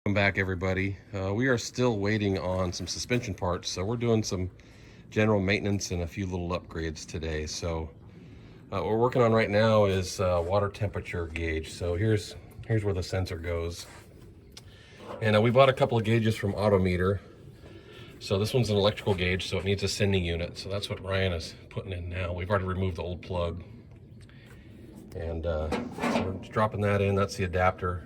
Welcome back, everybody. We are still waiting on some suspension parts, so we're doing some general maintenance and a few little upgrades today. So what we're working on right now is water temperature gauge. So here's where the sensor goes. And we bought a couple of gauges from Autometer. So this one's an electrical gauge, so it needs a sending unit. So that's what Ryan is putting in now. We've already removed the old plug. And so we're dropping that in. That's the adapter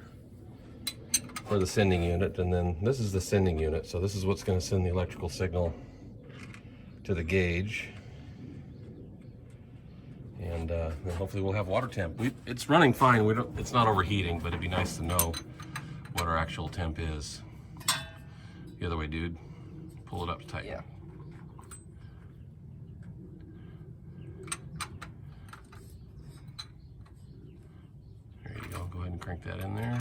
for the sending unit. And then this is the sending unit. So this is what's going to send the electrical signal to the gauge. And then hopefully we'll have water temp. It's running fine. It's not overheating, but it'd be nice to know what our actual temp is. The other way, dude. Pull it up tight. Yeah. There you go. Go ahead and crank that in there.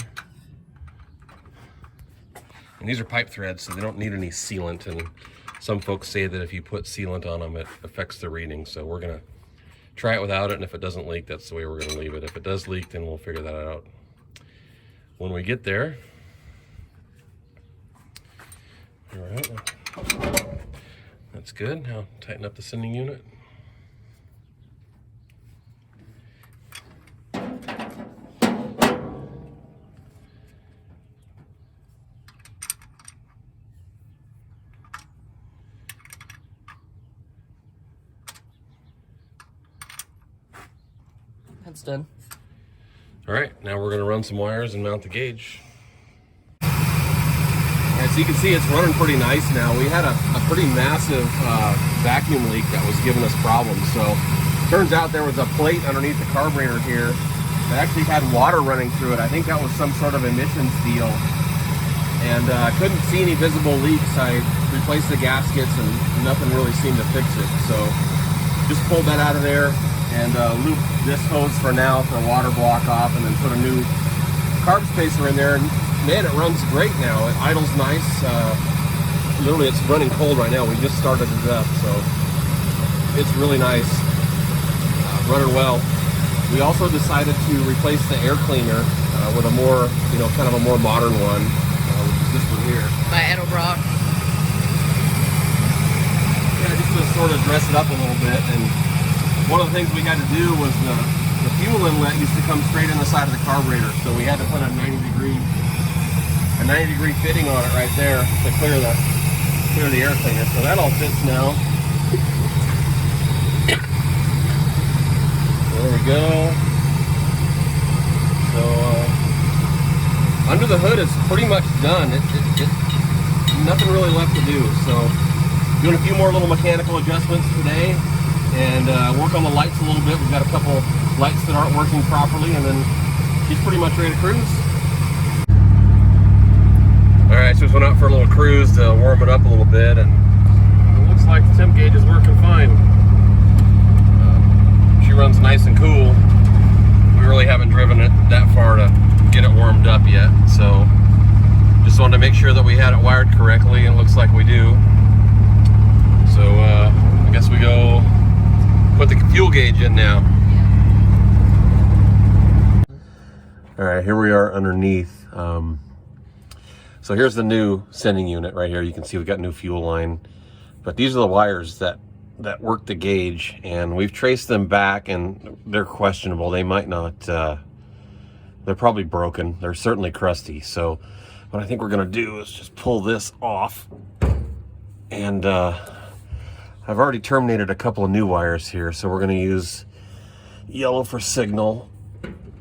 And these are pipe threads, so they don't need any sealant. And some folks say that if you put sealant on them, it affects the reading. So we're gonna try it without it, and if it doesn't leak, that's the way we're gonna leave it. If it does leak, then we'll figure that out when we get there. All right. That's good. Now tighten up the sending unit. That's done. All right, now we're gonna run some wires and mount the gauge. As you can see, it's running pretty nice now. We had a pretty massive vacuum leak that was giving us problems. So turns out there was a plate underneath the carburetor here that actually had water running through it. I think that was some sort of emissions deal. And I couldn't see any visible leaks. I replaced the gaskets and nothing really seemed to fix it. So just pulled that out of there and looped this hose for now for a water block off, and then put a new carb spacer in there. And man, it runs great now. It idles nice. Literally, it's running cold right now. We just started it up, so it's really nice. Running well. We also decided to replace the air cleaner with a more, kind of a more modern one, which is this one here. By Edelbrock. Yeah, just to sort of dress it up a little bit. And one of the things we had to do was the fuel inlet used to come straight in the side of the carburetor, so we had to put a 90-degree fitting on it right there to clear the air cleaner. So that all fits now. There we go. So under the hood is pretty much done. Nothing really left to do. So doing a few more little mechanical adjustments today, and work on the lights a little bit. We've got a couple lights that aren't working properly, and then she's pretty much ready to cruise. All right, so just went out for a little cruise to warm it up a little bit, and it looks like the temp gauge is working fine. She runs nice and cool. We really haven't driven it that far to get it warmed up yet, so just wanted to make sure that we had it wired correctly, and it looks like we do. So I guess we go put the fuel gauge in now. All right, here we are underneath. So here's the new sending unit right here. You can see we've got new fuel line, but these are the wires that work the gauge, and we've traced them back, and they're questionable. They might not, they're probably broken. They're certainly crusty. So what I think we're gonna do is just pull this off, and I've already terminated a couple of new wires here. So we're gonna use yellow for signal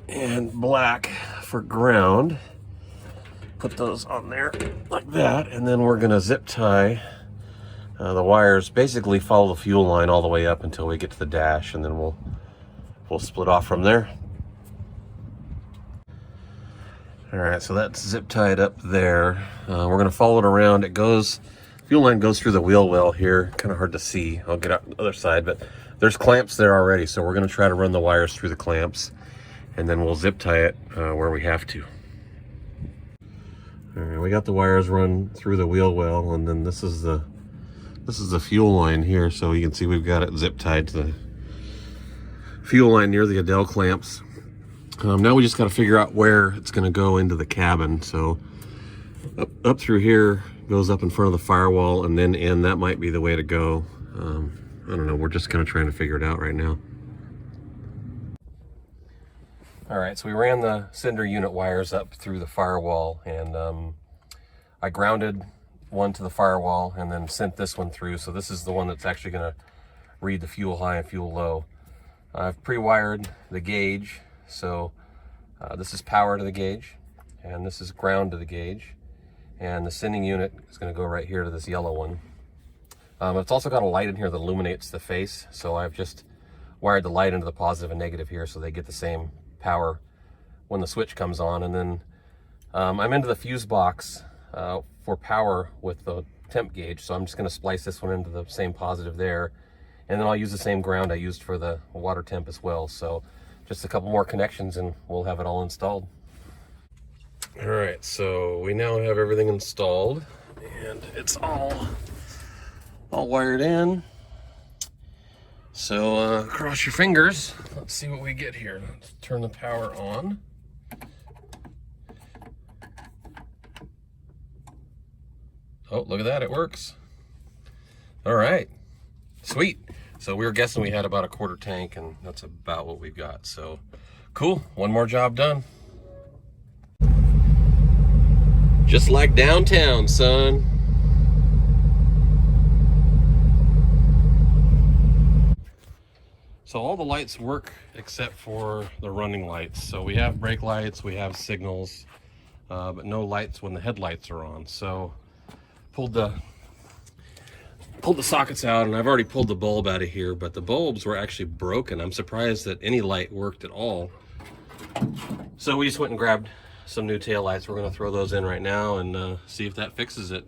and black for ground. Put those on there like that, and then we're gonna zip tie the wires, basically follow the fuel line all the way up until we get to the dash, and then we'll split off from there. All right, so that's zip tied up there. We're gonna follow it around. Fuel line goes through the wheel well here. Kind of hard to see. I'll get out the other side, but there's clamps there already, so we're gonna try to run the wires through the clamps, and then we'll zip tie it where we have to. All right, we got the wires run through the wheel well, and then this is the fuel line here. So you can see we've got it zip tied to the fuel line near the Adele clamps. Now we just got to figure out where it's going to go into the cabin. So Up through here goes up in front of the firewall and then in. That might be the way to go. I don't know. We're just kind of trying to figure it out right now. All right, so we ran the cinder unit wires up through the firewall, and I grounded one to the firewall and then sent this one through. So this is the one that's actually going to read the fuel high and fuel low. I've pre-wired the gauge, so this is power to the gauge, and this is ground to the gauge, and the sending unit is going to go right here to this yellow one. It's also got a light in here that illuminates the face, so I've just wired the light into the positive and negative here so they get the same power when the switch comes on. And then I'm into the fuse box for power with the temp gauge, so I'm just going to splice this one into the same positive there, and then I'll use the same ground I used for the water temp as well. So just a couple more connections and we'll have it all installed. All right, so we now have everything installed and it's all wired in. So cross your fingers. Let's see what we get here. Let's turn the power on. Oh, look at that, it works. All right, sweet. So we were guessing we had about a quarter tank, and that's about what we've got. So cool, one more job done. Just like downtown, son. So all the lights work except for the running lights. So we have brake lights, we have signals, but no lights when the headlights are on. So pulled the sockets out, and I've already pulled the bulb out of here, but the bulbs were actually broken. I'm surprised that any light worked at all. So we just went and grabbed some new tail lights. We're gonna throw those in right now and see if that fixes it.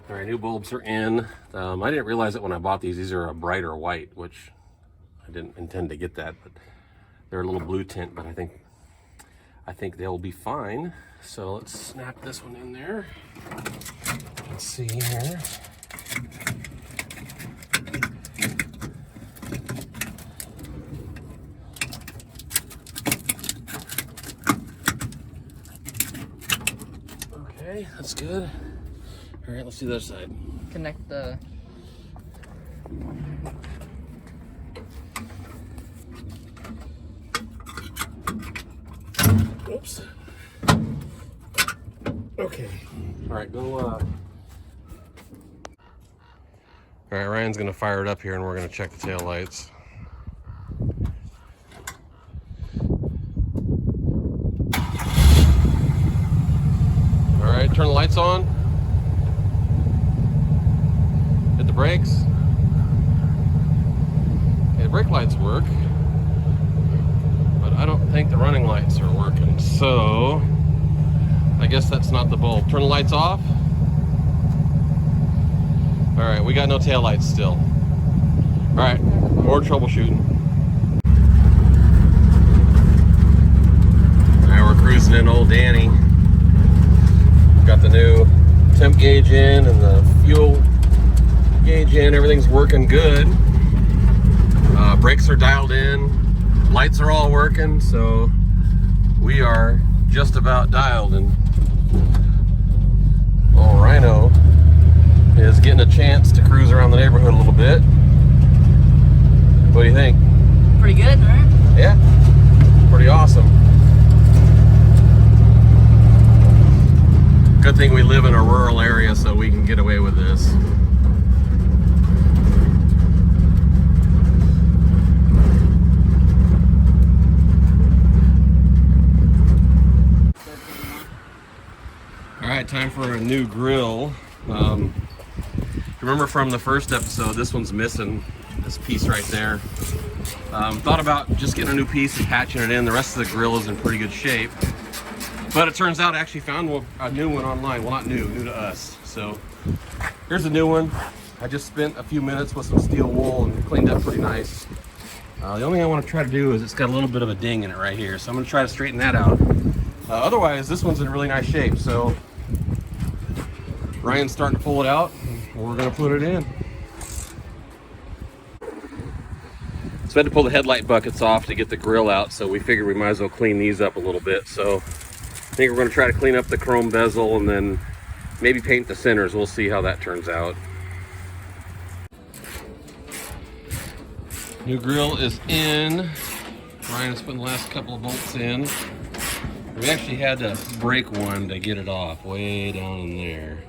All right, new bulbs are in. I didn't realize it when I bought these. These are a brighter white, which I didn't intend to get that, but they're a little blue tint, but I think they'll be fine. So let's snap this one in there. Let's see here. Okay, that's good. All right, let's do the other side. Connect the... Oops. Okay. All right, go. All right, Ryan's gonna fire it up here, and we're gonna check the tail lights. All right, turn the lights on. Hit the brakes. Okay, the brake lights work, but I don't think the running lights are working. So I guess that's not the bulb. Turn the lights off. All right, we got no tail lights still. All right, more troubleshooting. Now we're cruising in Old Danny. Got the new temp gauge in and the fuel gauge in. Everything's working good. Brakes are dialed in. Lights are all working, so we are just about dialed. And old Rhino is getting a chance to cruise around the neighborhood a little bit. What do you think? Pretty good, right? Yeah, pretty awesome. Good thing we live in a rural area so we can get away with this. All right, time for a new grill. Remember from the first episode, this one's missing this piece right there. Thought about just getting a new piece and patching it in. The rest of the grill is in pretty good shape. But it turns out I actually found a new one online. Well, not new to us. So here's a new one. I just spent a few minutes with some steel wool and cleaned up pretty nice. The only thing I want to try to do is it's got a little bit of a ding in it right here. So I'm going to try to straighten that out. Otherwise, this one's in really nice shape. So Ryan's starting to pull it out, and we're going to put it in. So I had to pull the headlight buckets off to get the grill out, so we figured we might as well clean these up a little bit. So I think we're going to try to clean up the chrome bezel and then maybe paint the centers. We'll see how that turns out. New grill is in. Ryan has put the last couple of bolts in. We actually had to break one to get it off, way down in there.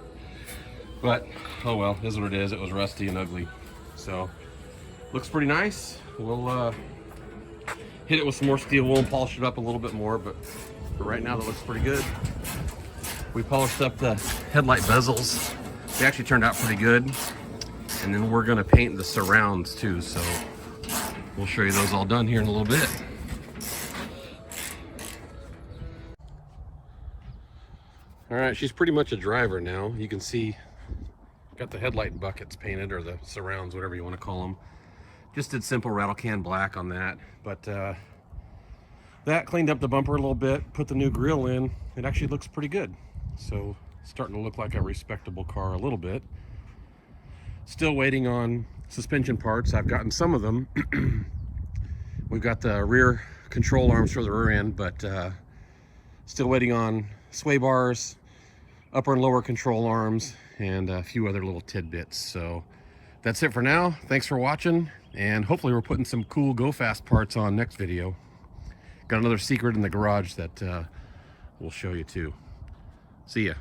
But, oh well, is what it is. It was rusty and ugly. So, looks pretty nice. We'll hit it with some more steel wool and polish it up a little bit more, but for right now, that looks pretty good. We polished up the headlight bezels. They actually turned out pretty good. And then we're gonna paint the surrounds too, so we'll show you those all done here in a little bit. All right, she's pretty much a driver now. You can see, got the headlight buckets painted, or the surrounds, whatever you wanna call them. Just did simple rattle can black on that, but that cleaned up the bumper a little bit, put the new grille in. It actually looks pretty good. So starting to look like a respectable car a little bit. Still waiting on suspension parts. I've gotten some of them. We've got the rear control arms for the rear end, but still waiting on sway bars, upper and lower control arms, and a few other little tidbits. So that's it for now. Thanks for watching, and hopefully we're putting some cool go fast parts on next video. Got another secret in the garage that we'll show you too. See ya.